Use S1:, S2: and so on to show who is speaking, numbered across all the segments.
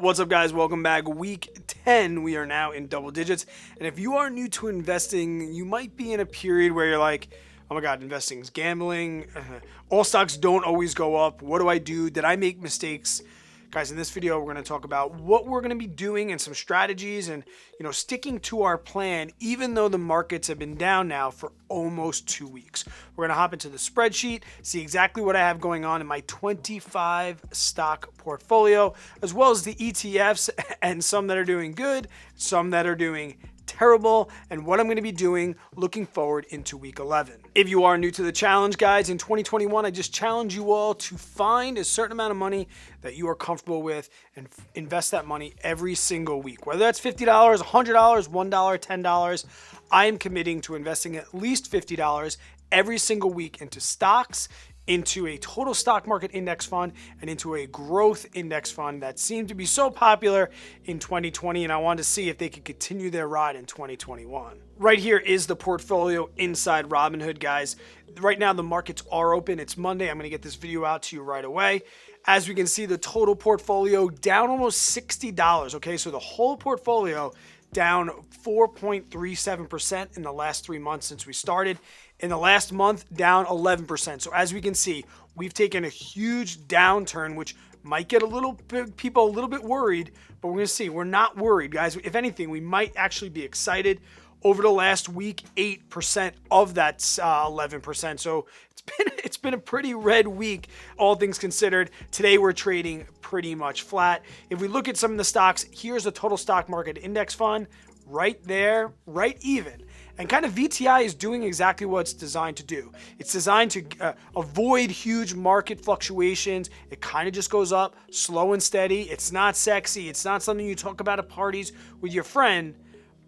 S1: What's up, guys? Welcome back. Week 10, we are now in double digits. And if you are new to investing, you might be in a period where you're like, oh my God, investing is gambling. All stocks don't always go up. What do I do? Did I make mistakes? Guys, in this video, we're going to talk about what we're going to be doing and some strategies and, sticking to our plan, even though the markets have been down now for almost 2 weeks. We're going to hop into the spreadsheet, see exactly what I have going on in my 25 stock portfolio, as well as the ETFs and some that are doing good, some that are doing terrible, and what I'm going to be doing looking forward into week 11. If you are new to the challenge, guys, in 2021, I just challenge you all to find a certain amount of money that you are comfortable with and invest that money every single week. Whether that's $50, $100, $1, $10, I am committing to investing at least $50 every single week into stocks, into a total stock market index fund, and into a growth index fund that seemed to be so popular in 2020, and I wanted to see if they could continue their ride in 2021. Right here is the portfolio inside Robinhood, guys. Right now, the markets are open. It's Monday. I'm going to get this video out to you right away. As we can see, the total portfolio down almost $60, okay? So the whole portfolio down 4.37% in the last 3 months since we started. In the last month, down 11%. So as we can see, we've taken a huge downturn, which might get people a little bit worried, but we're going to see. We're not worried, guys. If anything, we might actually be excited. Over the last week, 8% of that 11%. So it's been a pretty red week, all things considered. Today we're trading pretty much flat. If we look at some of the stocks, here's the total stock market index fund right there, right even. And kind of VTI is doing exactly what it's designed to do. It's designed to avoid huge market fluctuations. It kind of just goes up slow and steady. It's not sexy. It's not something you talk about at parties with your friend.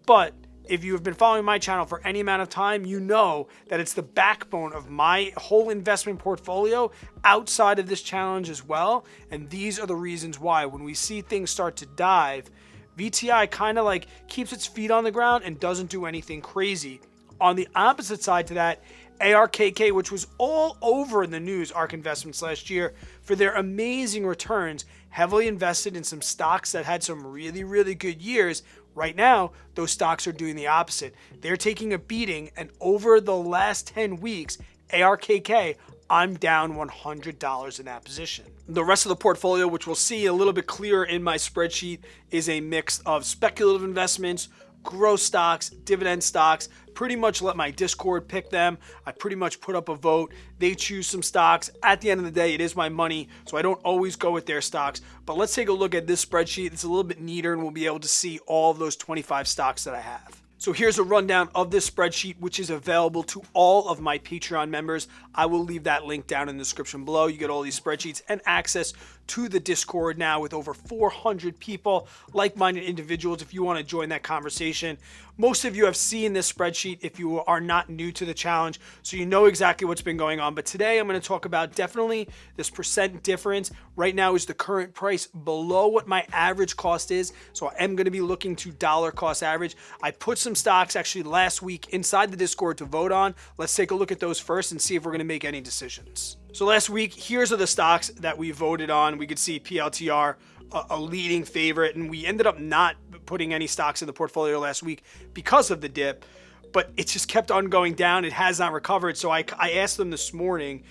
S1: But if you have been following my channel for any amount of time, you know that it's the backbone of my whole investment portfolio outside of this challenge as well. And these are the reasons why when we see things start to dive, VTI kind of like keeps its feet on the ground and doesn't do anything crazy. On the opposite side to that, ARKK, which was all over in the news, ARK Investments last year, for their amazing returns, heavily invested in some stocks that had some really, really good years. Right now, those stocks are doing the opposite. They're taking a beating, and over the last 10 weeks, ARKK, I'm down $100 in that position. The rest of the portfolio, which we'll see a little bit clearer in my spreadsheet, is a mix of speculative investments, growth stocks, dividend stocks. Pretty much let my Discord pick them. I pretty much put up a vote. They choose some stocks. At the end of the day, it is my money, so I don't always go with their stocks. But let's take a look at this spreadsheet. It's a little bit neater, and we'll be able to see all of those 25 stocks that I have. So here's a rundown of this spreadsheet, which is available to all of my Patreon members. I will leave that link down in the description below. You get all these spreadsheets and access to the Discord now with over 400 people, like-minded individuals, if you want to join that conversation. Most of you have seen this spreadsheet if you are not new to the challenge, so you know exactly what's been going on. But today I'm going to talk about definitely this percent difference. Right now is the current price below what my average cost is, so I am going to be looking to dollar cost average. I put some stocks actually last week inside the Discord to vote on. Let's take a look at those first and see if we're going to make any decisions. So last week, here's are the stocks that we voted on. We could see PLTR, a leading favorite, and we ended up not putting any stocks in the portfolio last week because of the dip, but it just kept on going down. It has not recovered. So I asked them this morning,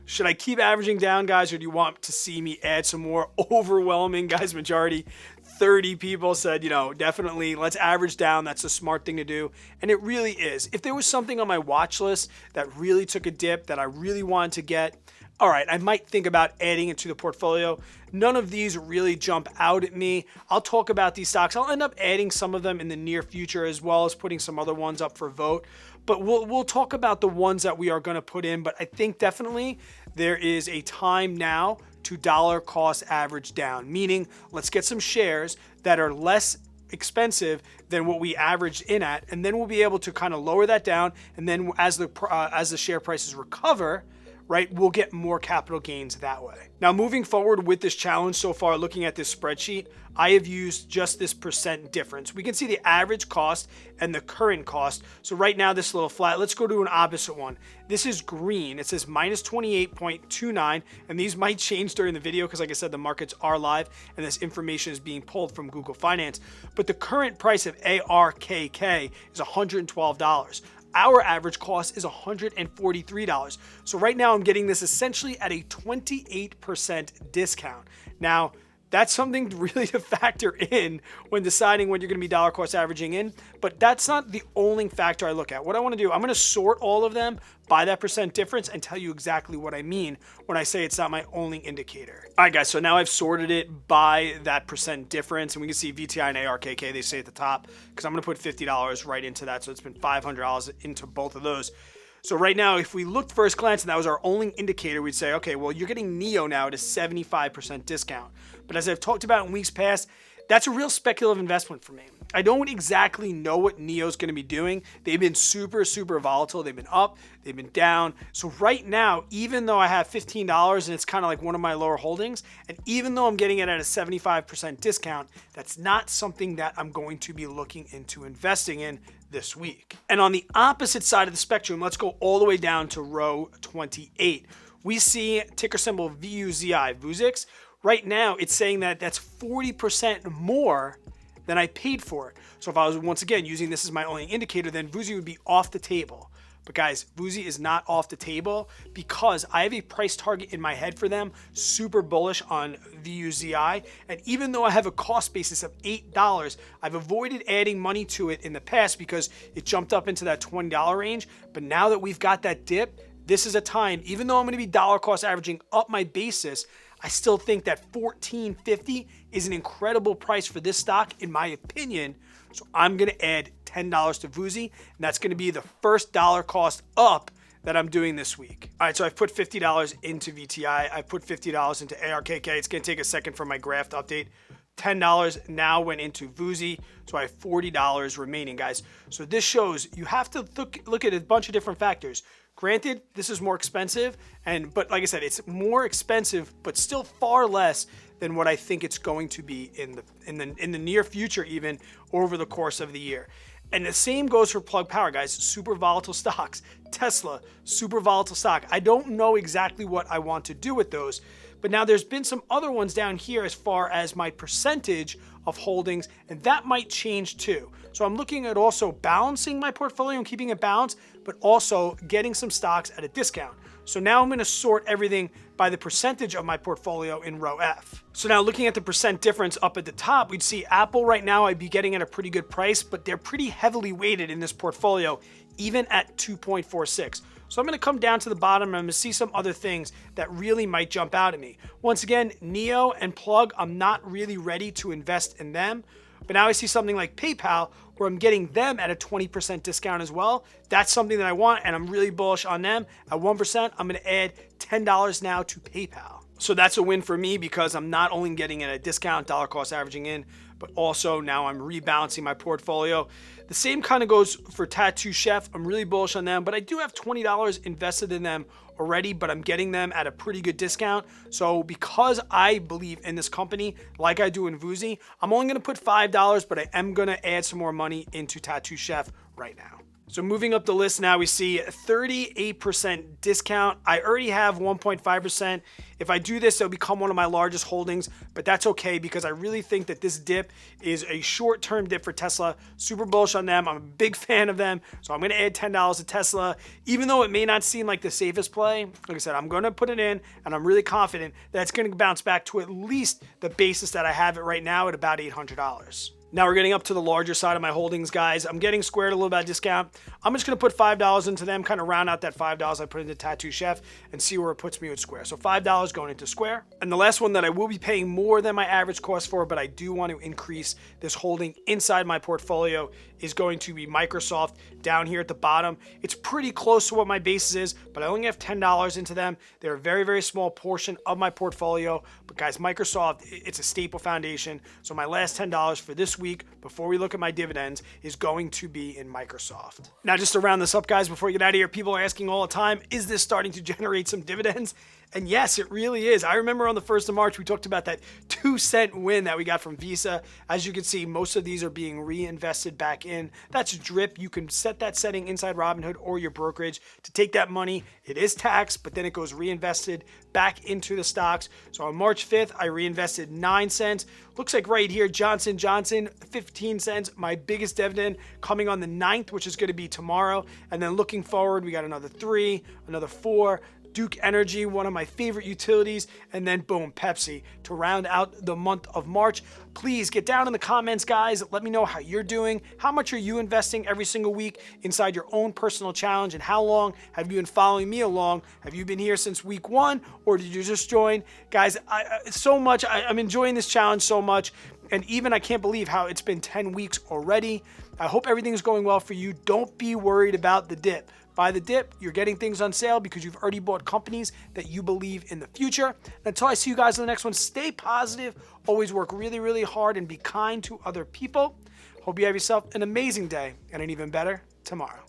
S1: should I keep averaging down, guys, or do you want to see me add some more? Overwhelming, guys, majority, 30 people said, definitely let's average down. That's a smart thing to do. And it really is. If there was something on my watch list that really took a dip that I really wanted to get, all right, I might think about adding it to the portfolio. None of these really jump out at me. I'll talk about these stocks. I'll end up adding some of them in the near future as well as putting some other ones up for vote. But we'll talk about the ones that we are going to put in. But I think definitely there is a time now to dollar cost average down, meaning let's get some shares that are less expensive than what we averaged in at, and then we'll be able to kind of lower that down. And then as the share prices recover, right, we'll get more capital gains that way. Now, moving forward with this challenge so far, looking at this spreadsheet, I have used just this percent difference. We can see the average cost and the current cost. So right now, this little flat, let's go to an opposite one. This is green. It says minus 28.29, and these might change during the video because, like I said, the markets are live and this information is being pulled from Google Finance. But the current price of ARKK is $112. Our average cost is $143. So right now I'm getting this essentially at a 28% discount. Now, that's something really to factor in when deciding when you're going to be dollar cost averaging in, but that's not the only factor I look at. What I want to do, I'm going to sort all of them by that percent difference and tell you exactly what I mean when I say it's not my only indicator. All right, guys, so now I've sorted it by that percent difference, and we can see VTI and ARKK, they say at the top, because I'm going to put $50 right into that, so it's been $500 into both of those. So right now, if we looked first glance and that was our only indicator, we'd say, okay, well, you're getting NIO now at a 75% discount. But as I've talked about in weeks past, that's a real speculative investment for me. I don't exactly know what NIO is going to be doing. They've been super, super volatile. They've been up, they've been down. So right now, even though I have $15 and it's kind of like one of my lower holdings, and even though I'm getting it at a 75% discount, that's not something that I'm going to be looking into investing in this week. And on the opposite side of the spectrum, let's go all the way down to row 28. We see ticker symbol VUZI, VUZIX. Right now, it's saying that that's 40% more than I paid for it. So if I was, once again, using this as my only indicator, then VUZI would be off the table. But guys, VUZI is not off the table because I have a price target in my head for them, super bullish on VUZI. And even though I have a cost basis of $8, I've avoided adding money to it in the past because it jumped up into that $20 range. But now that we've got that dip, this is a time, even though I'm going to be dollar cost averaging up my basis, I still think that $14.50 is an incredible price for this stock, in my opinion. So I'm going to add $10 to VUZI, and that's going to be the first dollar cost up that I'm doing this week. All right, so I've put $50 into VTI. I've put $50 into ARKK. It's going to take a second for my graph to update. $10 now went into VUZI, so I have $40 remaining, guys. So this shows you have to look at a bunch of different factors. Granted, this is more expensive, but like I said, it's more expensive, but still far less than what I think it's going to be in the near future, even over the course of the year. And the same goes for Plug Power, guys. Super volatile stocks. Tesla, super volatile stock. I don't know exactly what I want to do with those, but now there's been some other ones down here as far as my percentage of holdings, and that might change too. So I'm looking at also balancing my portfolio and keeping it balanced, but also getting some stocks at a discount. So now I'm going to sort everything by the percentage of my portfolio in row F. So now looking at the percent difference up at the top, we'd see Apple right now I'd be getting at a pretty good price, but they're pretty heavily weighted in this portfolio, even at 2.46. So I'm going to come down to the bottom and I'm going to see some other things that really might jump out at me. Once again, NIO and Plug, I'm not really ready to invest in them. But now I see something like PayPal where I'm getting them at a 20% discount as well. That's something that I want, and I'm really bullish on them. At 1%, I'm going to add $10 now to PayPal. So that's a win for me because I'm not only getting at a discount, dollar cost averaging in, but also now I'm rebalancing my portfolio. The same kind of goes for Tattoo Chef. I'm really bullish on them, but I do have $20 invested in them already, but I'm getting them at a pretty good discount. So because I believe in this company, like I do in VUZI, I'm only going to put $5, but I am going to add some more money into Tattoo Chef right now. So moving up the list now, we see 38% discount. I already have 1.5%. If I do this, it'll become one of my largest holdings, but that's okay because I really think that this dip is a short-term dip for Tesla. Super bullish on them. I'm a big fan of them, so I'm going to add $10 to Tesla. Even though it may not seem like the safest play, like I said, I'm going to put it in, and I'm really confident that it's going to bounce back to at least the basis that I have it right now at about $800. Now we're getting up to the larger side of my holdings, guys. I'm getting Square at a little bit of discount. I'm just going to put $5 into them, kind of round out that $5 I put into Tattoo Chef and see where it puts me with Square. So $5 going into Square. And the last one that I will be paying more than my average cost for, but I do want to increase this holding inside my portfolio, is going to be Microsoft down here at the bottom. It's pretty close to what my basis is, but I only have $10 into them. They're a very, very small portion of my portfolio. But guys, Microsoft, it's a staple foundation. So my last $10 for this week week before we look at my dividends is going to be in Microsoft. Now, just to round this up, guys, before we get out of here, people are asking all the time, is this starting to generate some dividends? And yes, it really is. I remember on the 1st of March, we talked about that 2-cent win that we got from Visa. As you can see, most of these are being reinvested back in. That's drip. You can set that setting inside Robinhood or your brokerage to take that money. It is taxed, but then it goes reinvested back into the stocks. So on March 5th, I reinvested 9 cents. Looks like right here, Johnson & Johnson, 15 cents. My biggest dividend coming on the 9th, which is going to be tomorrow. And then looking forward, we got another 3, another 4, Duke Energy, one of my favorite utilities, and then boom, Pepsi to round out the month of March. Please get down in the comments, guys. Let me know how you're doing. How much are you investing every single week inside your own personal challenge, and how long have you been following me along? Have you been here since week 1, or did you just join? Guys, I'm enjoying this challenge so much, and even I can't believe how it's been 10 weeks already. I hope everything's going well for you. Don't be worried about the dip. Buy the dip. You're getting things on sale because you've already bought companies that you believe in the future. Until I see you guys in the next one, stay positive. Always work really, really hard and be kind to other people. Hope you have yourself an amazing day and an even better tomorrow.